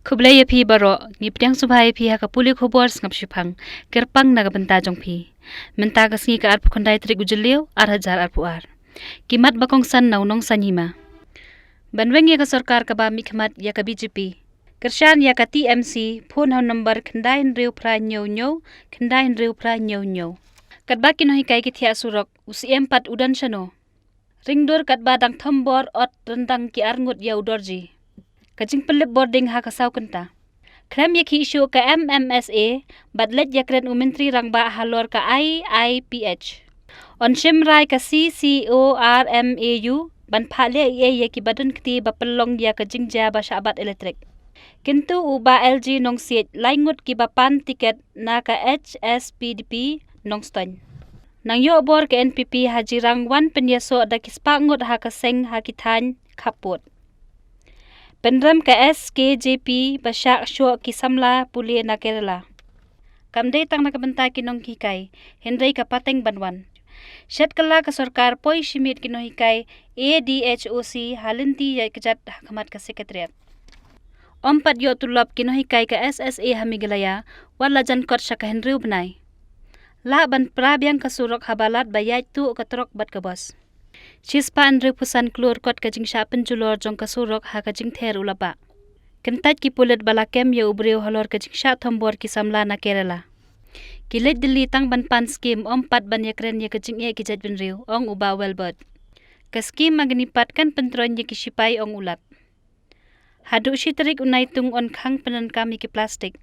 Kublaya pi baro, ngipdang subhay pi haka puli khubor ngap shipang, kerpang naga benta jong pi. Menta kasngi ka arpu kondai trik ujeliu, hajar arpu ar. Kimat bakong san naunong sanima. Banweng ya ka sarkar ka ba mikmat ya ka BJP. Kershan ya ka TMC, phone hau number khendai riu pra nyau, khendai riu pra nyau. Katba kino hikai kithia surok, UCM pat udan shano. Ringdur katba dang thambor ot rendang ki arngut ya udorji. Kajing pelip boarding ha kasau kenta. Krem ya ki isu ka MMSA, badlet ya kren umentri rangba halor ka IIPH. On shimrai ka CCORMAU, ban phale ya ki badan kti bapelong ya ka jingja ba syabat elektrik. Kintu uba LG nong siet laingut ki bapan tiket na ka HSPDP nong ston. Nang yo bor ke NPP hajirang wan penyaso da kispangut ha kaseng ha kithan kaput. Penram ka SKJP basyak syok ki samla puli na Kerala. Kamday tang nakabenta kinong hikay, henday ka pateng banwan. Syat kala ka sarkar poy shimit kinong hikay ADHOC halinti ya kejat hakamat ka sekretariat. Ompat yo tulop kinong hikay ka SSA hamigalaya, wala jan kot siya ka henriw benay. La ban prabyang kasurok habalat bayat tu katrok bat kabos. Chispa andre pusan klur kot kajing syapen julor jong kasurok ha kajing ther ulapa. Kentat ki pulet balakem ya ubreu halor kajing syak thombor ki samla na Kerala. Kilet dili tang ban pan skim ompat ban yakren ya kajing e kijat benriu ong uba welbot. Ka skim magnipat kan pentron ya kisipay ong ulat. Hadu si terik unay tung on khang penan kami ki plastik.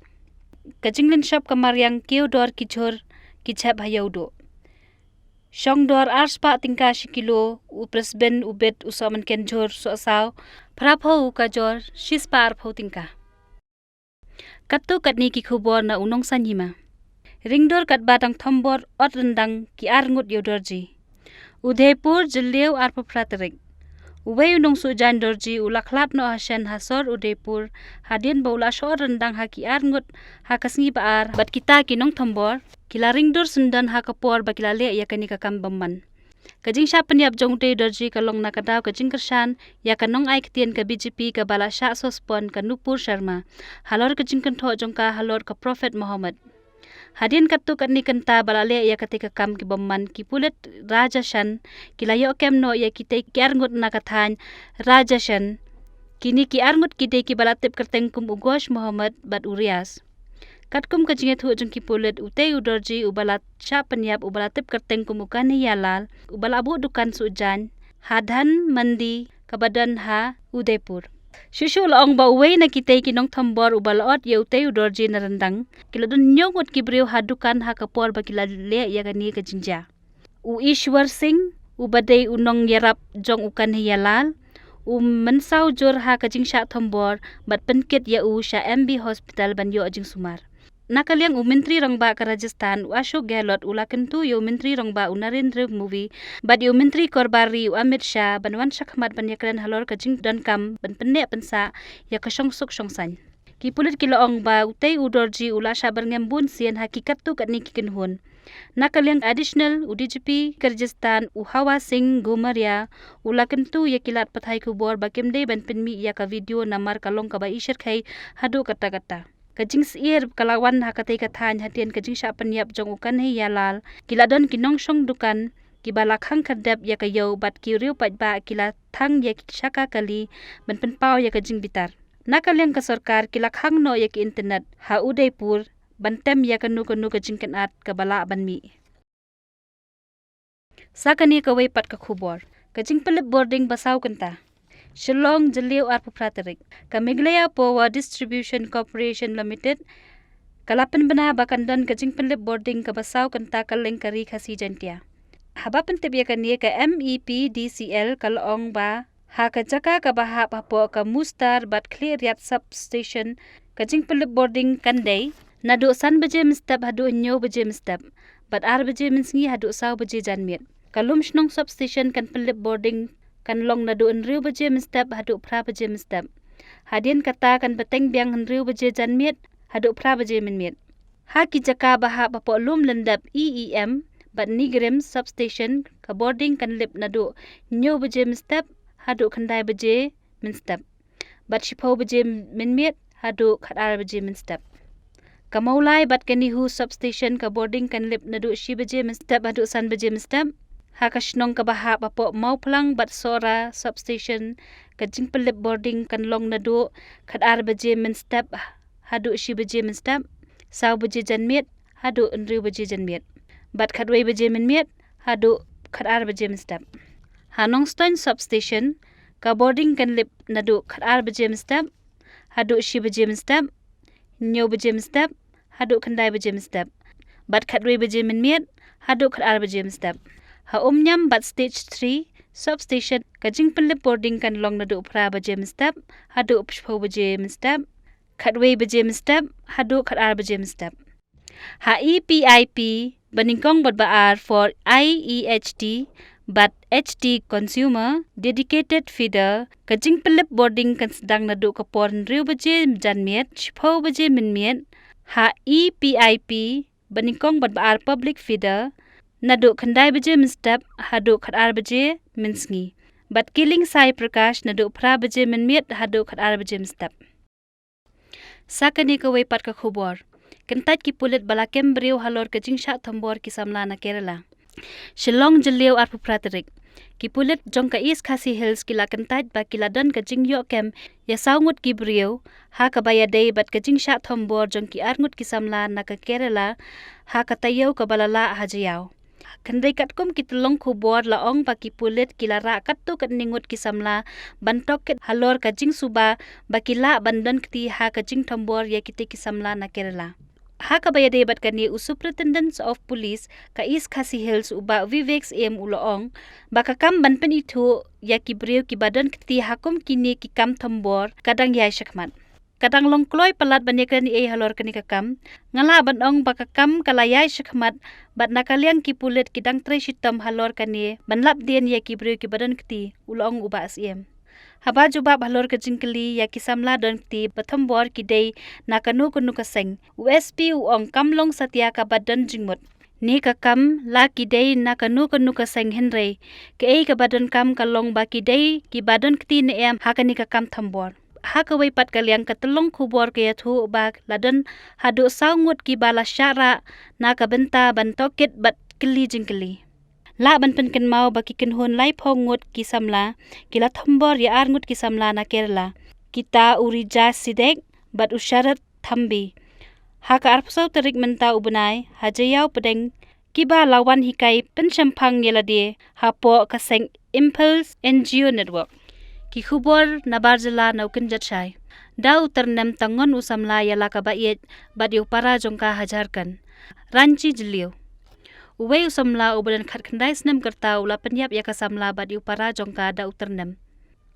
Kajing len shop kamaryang kiu dor ki jhor ki chap hayaudo. Shong dor arspa tingka shikilo upresben ubet usaman ken jor so asaw prapho ka jor shispa arpho tingka. Kattu katni ki khubor na unong sanhima. Ringdor kat batang thombor ot rendang ki arngut yodorji. Udaipur jileu arpo praterik. Uway unong sujan dorji ulaklat no hasyan hasor Udaipur hadin baula shor rendang ha ki arngut ha kasngi baar bat kita kinong thombor kila ringdor sundan ha kapor bakila le ya kani ka kambamman. Kajing sya penyap jong te dorji kalong nakadaw kajing kershan ya kanong ay ketien ka BJP ka bala sya sospon ka Nupur Sharma halor kajing kentho jong ka halor ka Prophet Muhammad. Hadin katu katni kenta balale ya ketika kam ki bomman ki pulet Raja Shan kilayo kem no ya kita ki arngut nakathan Raja Shan kini ki arngut kite ki balatip kerteng kum ugosh Muhammad bat urias. Katkum kajinget hu jong ki pulet utei udorji ubalat sya penyap ubalatip kerteng kum ukani yalal ubalabu dukan sujan hadhan mandi kabadan ha Udaipur. Shushu laong ba uway na kitay kinong thambor ubalaot ya utay udorji na rendang kiladun nyongot kibriw hadukan ha kapor ba kilale ya gani ka jinja. U Ishwar Singh ubaday unong yarap jong ukan hiyalal mensaw jor ha kajing sya thambor bat penkit ya u sya MB Hospital banyo ajing sumar. Nakaliang Menteri Rangba ka Rajasthan Ashok Gehlot ulakan tu yo Menteri Rangba Narendra Movie bad yo Menteri Korbari Amit Shah banwan syakmat banyakran halor kajing dan kam ban penne pensa ya ka songsuk songsan. Ki pulit kilaong ba utay udorji ula sya berngembun sian hakikat tu katni kikinhun. Nakaliang additional UDGP Kyrgyzstan Hawa Singh Gomaria ulakan tu ya kilat pathay kubor bakimde ban penmi ya ka video namar kalong ka ba ishir khay hadu kata-kata. Kajing siir kalawan hakatay kathan hatian kajing sya penyap jong ukan hi yalal kiladon kinong syong dukan kibalakhang kadap ya kayo bat kiriu patba kila thang ya syaka kali ban penpaw ya kajing bitar. Nakaliang ka sarkar kilakhang no ya ki internet ha Udaipur bantem ya kanu kajing kanat kabala banmi. Sakani kaway pat ka khubor kajing pelip boarding basaw kanta. Shillong jeliu arpu praterik. Kamiglaya Power Distribution Corporation Limited kalapan bana bakandan kajing penlip boarding kabasaw kanta kaleng kari khasi jantia. Haba pentip ya kani ka MEPDCL kalong ba ha kajaka kabaha papo ka mustar bat clear yat substation kajing penlip boarding kanday nadu san baje mistap hadu nyo baje mistap bat ar baje minsngi hadu saw baje janmit. Kalum shnong substation kan penlip boarding kan long nadu enriu baje mistap hadu pra baje mistap. Hadin kata kan beteng biang enriu baje janmit hadu pra baje minmit. Ha ki jaka baha papo lum lendap EEM bat nigrim substation ka boarding kan lip nadu nyo baje mistap hadu khandai baje minstap. Bat shipau baje minmit hadu khat baje min step. Kamaulai bat kani hu substation ka boarding kan lip nadu shi baje min step hadu san baje min step. Haka shnong ka baha papo mau plang bat sora substation ka jingpelip boarding kan long nadu khat baje min step hadu shi baje min step. Saw baje jan miet hadu nriu baje jan miet. Bat khatwei baje min miet hadu khat baje min step. Hanong Stone substation ka boarding kan lip nadu khat baje min step hadu shi baje min step. Nyo baje min step hadu khandai baje min step. Bat khatwei baje min miet hadu khat baje min step. Ha nyam bat stage 3 substation ka jingpelip boarding kan long nadu pra baje min step hadu pshpo baje min step. Khatwei baje min step hadu khat baje min step. Ha EPIP baningkong bat baar for IEHT but HT consumer dedicated feeder ka jingpelip boarding kan sedang nadu ka porn riu baje jan miet shpo baje min miet. Ha EPIP baningkong bat baar public feeder nadu khandai baje min step hadu khat baje min sngi. Bat killing sai prakash nadu pra baje min miet hadu khat baje min step. Sakani ka weipat ka khubor. Kentat ki pulit balakem beriu halor ke jingsha thambor ki samla na Kerala. Shillong jeliu arpu praterik. Ki pulit jong ka East Khasi Hills ki la kentat ba ki ladan ka jingyo kem ya saungut ki beriu ha ka bayadei bat ka jingsha thambor jong ki arngut ki samla na ka Kerala ha ka tayau ka balala hajayau. Kandai katkum ki telong khubor laong ba ki pulit ki lara kattu kat ningut ki samla bantok ket halor ka jing suba ba ki la bandan kti ha ka jing thambor ya kiti ki samla na Kerala. Ha ka bayade bat kani Superintendent of Police ka East Khasi Hills uba Viveks uloong ba ka kam banpen itu ya ki breu ki badan kti hakum kini ki kam thambor kadang yai shakmat. Kadang longkloi palat banyakan ni halor kani kakam ngala banong bakakam kalayai shakmat bat nakaliang ki pulit kidang tre shitam halor kani banlap dien ya ki breu ki badan kti ulong uba asiem. Haba jubab halor ka jingkeli ya ki samla don kti bathambor ki dei nakanu kunu kaseng USP uong kamlong satya ka badan jingmut. Ni kakam la ki dei nakanu kunu kaseng henrei ke ka badan kam kalong ba ki dei ki badan kti ne em hakani kakam thambor. Ha ka weipat kaliang katelong khubor ke yathu bag ladan hadu saungut ki bala syara na ka benta bantokit bat keli jingkeli. La ban pen ken mau baki ken hun lai phongut ki samla kila thambor ya arngut ki samla na Kerala. Kita urija sidek bat usyarat thambi. Ha ka arpsau terik menta ubunai hajayau pedeng kiba lawan hikai penshampang yelade hapo kaseng Impulse NGO Network. Ki khubor nabar jela naukin jatshai. Da uternam tangon usamla yala ka baiet badiu para jongka hajarkan. Ranchi jeliu. Uwei usamla ubadan khat khandai snem karta ula penyap ya kasamla badiu para jongka da uternam.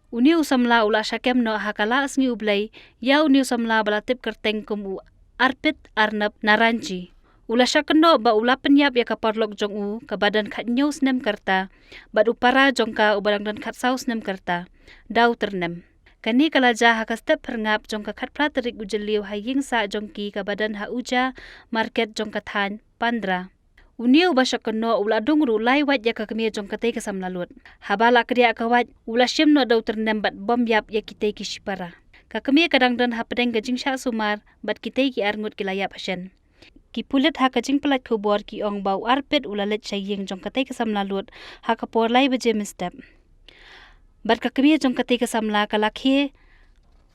Uni usamla ula syakem no hakala asngi ublai ya uni usamla balatip kerteng kum arpit arnab naranchi. Ula syakeno ba ula penyap ya kaparlok jong u ka badan khat nyu snem karta bad upara jongka ubadan dan khat saus snem karta. Dau ternem. Kani kalaja ha ka step perngap jongka khat praterik ujeliu haying sa jongki ka badan ha uja market jongka than pandra. Uniu ba syakeno ula dungru lai wat ya ka kemia jongka te ka samlalut. Habala kriya ka wat ula syemno dau ternem bat bom yap ya kitei ki shipara. Ka kemia kadang dan ha pedeng gajing sya sumar bat kitei ki arngut ki layap hasyan. Ki pulit ha kajing pelat khubor ki ong bau arpit ula let saying jong katai ka samlalut ha ka por lai baje mistep. Bat ka kemia jong katai ka samla kalakhe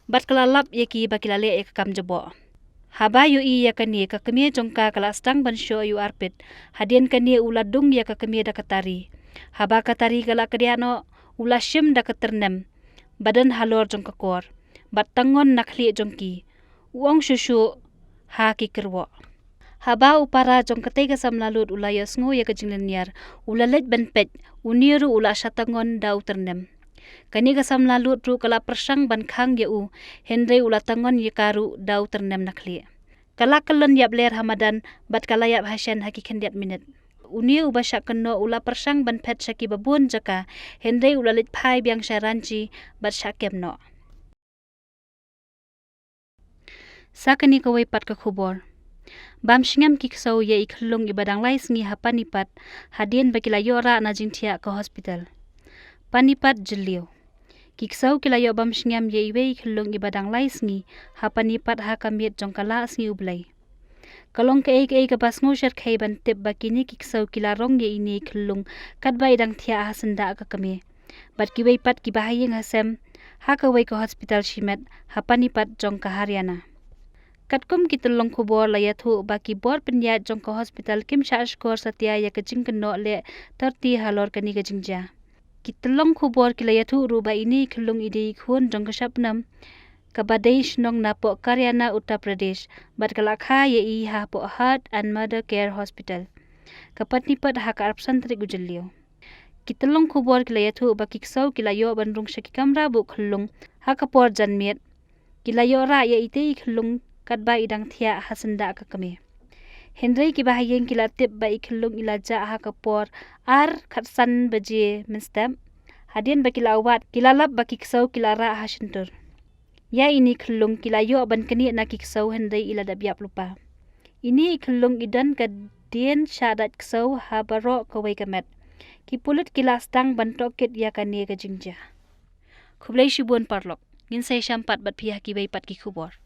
bat kalalap ye ki bakilale ek kam jabo. Haba yu i ya kani ka kemia jong ka kala stang ban sho yu arpit hadien kani ula dung ya ka kemia da katari. Haba katari kala kadiano ula shim da katernem badan halor jong ka kor bat tangon nakhli jong ki uong shushu ha ki kerwo. Haba upara jong katai ka samlalut ula yasngo ya kajinglanyar ula let banpet uniru ula syatangon dau ternem. Kani ka samlalut ru kala persang ban khang ya u henry ula tangon ya karu dau ternem nakli. Kala kalon yap ler hamadan bat kala yap hasyan hakikan diat minit. Uni uba syakeno ula persang ban pet syaki babun jaka henry ula let pai biang syaranci bat syakem no. Sakani ka weipat ka khubor. Bam shngiam ki ksew ya khyllung ibadang lai sngi hapanipat hadien bagi layora na jingthia ke hospital. Panipat jeliu. ksew kilayo bam shngiam ye iwe khyllung ibadang lai sngi hapani pat ha kamiet jongkala sngi ublai kalong ke ek bas ngushat khai ban tip bakini ksew kilarong ye ini khyllung katbai dang thia ha senda ka kame bat ki wei pat ki bahayeng hasem ha ka wei ko hospital shimet hapani pat jong ka haryana katkum ki tulong khubor la yathu baki bor penya jong ka hospital kim sha skor satya ya ka jingkno le tarti halor kani ka jingja ki tulong khubor ki la yathu ru ba ini khyllung ide khun jong ka sapnam Kabadesh nong napo Karyana Uttar Pradesh bat kalakha ye I ha po Heart and Mother Care Hospital kapatni pat ha ka arpsan tri gujelio kitlong khubor kilayathu ba ksew kilayo bandung shaki kamra bu khyllung ha kapor janmiet kilayo ra ye ite khyllung katba idang thia hasenda ka kame Henry ki bahayeng kilatip ba khyllung ilaja ha kapor ar khatsan baje minstam hadien ba kilawat kilalap ba ksew kilara ha shintur ya ini khyllung kilayo ban kani na ksew Henry ila dabiap lupa ini khyllung idan ka dien syadat ksew ha baro ka wei kamet kipulut kilas tang bantok kit ya kane ka jingja khublai shibun parlok ngin sai shampat bat phia ki wei pat ki khubor